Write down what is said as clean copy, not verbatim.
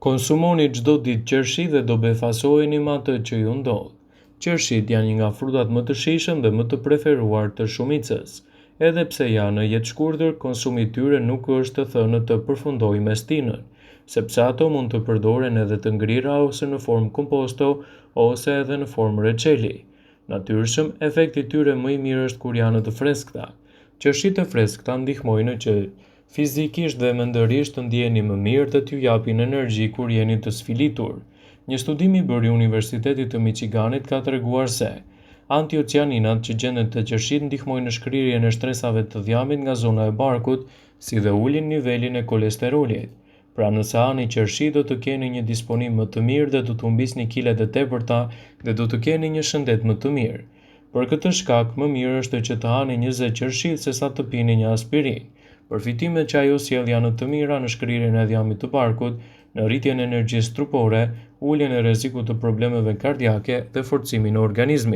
Konsumoni çdo ditë qershi dhe do befasojeni me atë që ju ndodh. Qershit janë një nga frutat më të shijshëm dhe më të preferuar të shumicës. Edhe pse janë në jetë shkurtër, konsumi i tyre nuk është të thënë të përfundojë me stinën, sepse ato mund të përdoren edhe të ngrira ose në formë komposto ose edhe në formë reçeli. Natyrshëm, efekti i tyre më i mirë është kur janë të freskëta. Qershitë e freskëta ndihmojnë që fizikisht dhe mendërisht të ndjeni më mirë dhe t'ju japin energji kur jeni të sfilitur. Një studim i bërë i Universitetit të Michiganit ka treguar se antiocianinat që gjenden te qershitë ndihmojnë në shkrirjen e shtresave të dhjamit nga zona e barkut, si dhe ulin nivelin e kolesterolit. Pra nëse hani qershi do të keni një disponim më të mirë dhe do të humbisni kilet e tepërta dhe do të keni një shëndet më të mirë. Për këtë shkak, më mirë është që të hani 20 qershi sesa të pini një aspirinë. Përfitimet që ajo sjell janë të mira në shkrirjen e dhjamit të barkut, në rritjen e energjisë trupore, uljen e rrezikut të problemeve kardiake dhe forcimin e organizmit.